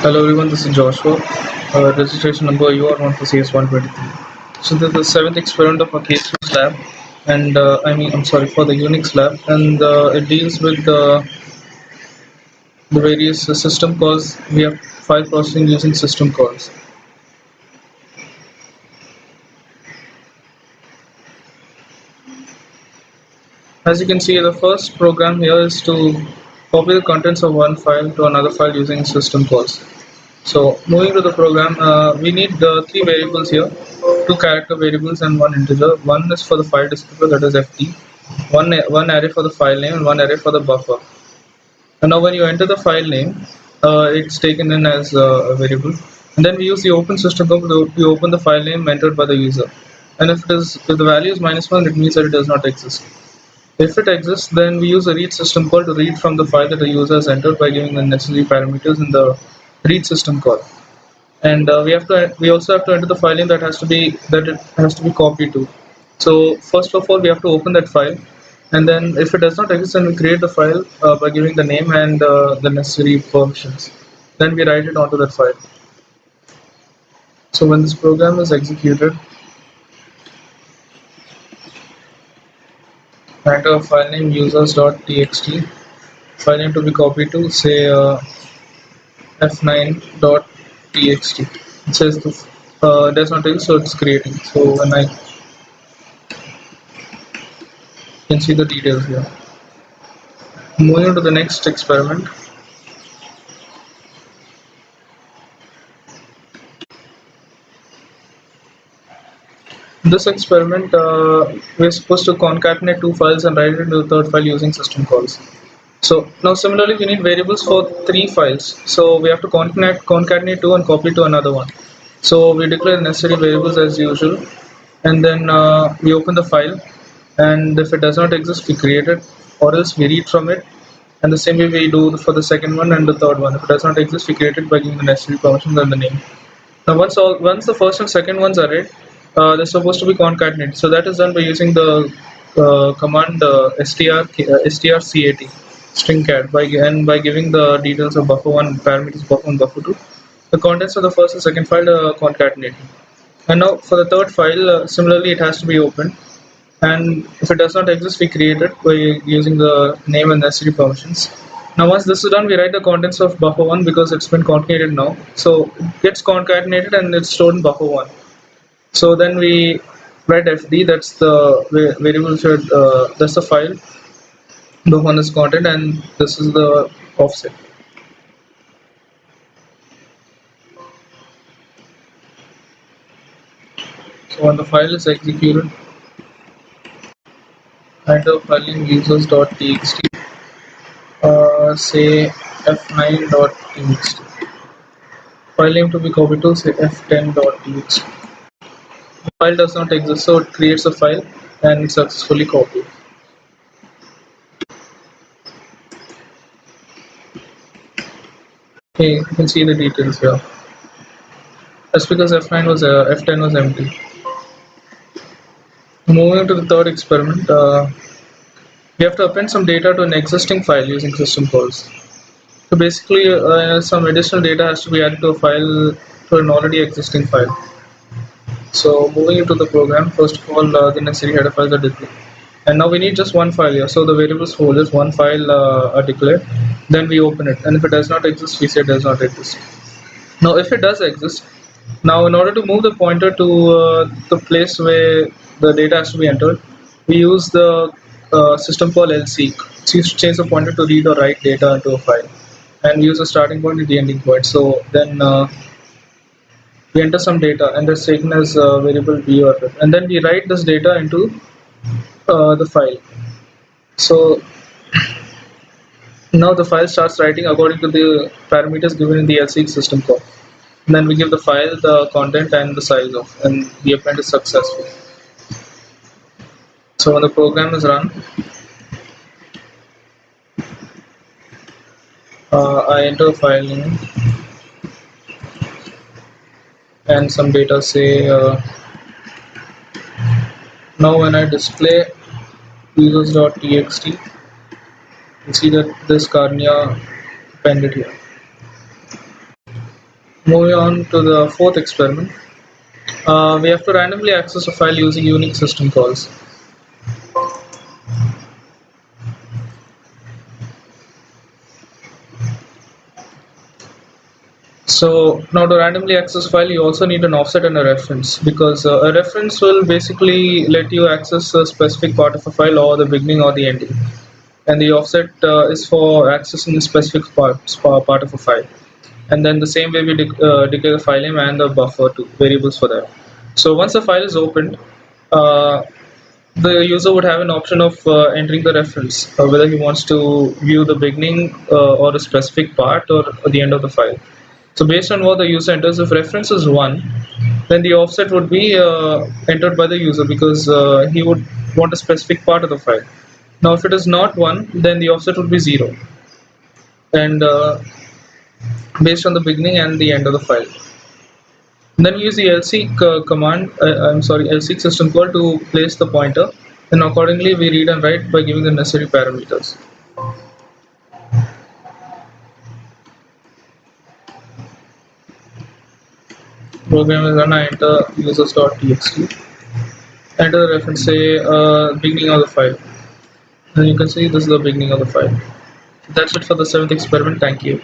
Hello everyone, this is Joshua. Registration number UR14CS123. So this is the seventh experiment of our case lab, and I'm sorry for the Unix lab, and it deals with the various system calls. We have file processing using system calls. As you can see, the first program here is to copy the contents of one file to another file using system calls. So moving to the program, we need the three variables here, two character variables and one integer. One is for the file descriptor, that is FD, one array for the file name and one array for the buffer. And now when you enter the file name, it's taken in as a variable. And then we use the open system call to open the file name entered by the user. And if the value is -1, it means that it does not exist. If it exists, then we use a read system call to read from the file that the user has entered by giving the necessary parameters in the read system call. And we also have to enter the file name that it has to be copied to. So first of all, we have to open that file, and then if it does not exist, then we create the file by giving the name and the necessary permissions. Then we write it onto that file. So when this program is executed, enter a file name users.txt, file name to be copied to, say f9.txt. It says does not exist, so it's creating. So when I can see the details here. Moving on to the next experiment. In this experiment, we're supposed to concatenate two files and write it into the third file using system calls. So now similarly, we need variables for three files. So we have to concatenate two and copy to another one. So we declare the necessary variables as usual, and then we open the file, and if it does not exist, we create it, or else we read from it. And the same way we do for the second one and the third one. If it does not exist, we create it by giving the necessary permissions and the name. Now once the first and second ones are read, they're supposed to be concatenated. So that is done by using the command strcat string cat by giving the details of buffer1, parameters buffer1, buffer2. The contents of the first and second file are concatenated. And now for the third file, similarly it has to be opened. And if it does not exist, we create it by using the name and necessary permissions. Now once this is done, we write the contents of buffer1 because it's been concatenated now. So it gets concatenated and it's stored in buffer1. So then we write fd, that's the variable that's the file, buffer1 is content, and this is the offset. So when the file is executed, enter file name users.txt, say f9.txt, file name to be copied to, say f10.txt. The file does not exist, so it creates a file and it's successfully copied. Okay, you can see the details here. That's because f10 was empty. Moving to the third experiment, we have to append some data to an existing file using system calls. So basically, some additional data has to be added to a file, to an already existing file. So moving into the program, first of all, the necessary header files are declared. And now we need just one file here. So the variables folders, one file are declared. Then we open it, and if it does not exist, we say it does not exist. Now if it does exist, now in order to move the pointer to the place where the data has to be entered, we use the system call lseek. So you change the pointer to read or write data into a file, and we use a starting point and the ending point. So then we enter some data, and that's taken as variable b or f, and then we write this data into the file. So now the file starts writing according to the parameters given in the lseek system call. And then we give the file the content and the size of, and the append is successful. So when the program is run, I enter a file name and some data, say now when I display users.txt, you see that this Carnia appended here. Moving on to the fourth experiment, we have to randomly access a file using Unix system calls. So now to randomly access file, you also need an offset and a reference, because a reference will basically let you access a specific part of a file, or the beginning or the ending, and the offset is for accessing a specific part of a file. And then the same way we declare the file name and the buffer to variables for that. So once the file is opened, uh, the user would have an option of entering the reference, whether he wants to view the beginning or a specific part, or the end of the file. So based on what the user enters, if reference is 1, then the offset would be entered by the user, because he would want a specific part of the file. Now if it is not 1, then the offset would be 0, and based on the beginning and the end of the file. And then we use the lseek lseek system call to place the pointer, and accordingly we read and write by giving the necessary parameters. Program is run. I enter users.txt, enter the reference, say beginning of the file, and you can see this is the beginning of the file. That's it for the seventh experiment. Thank you.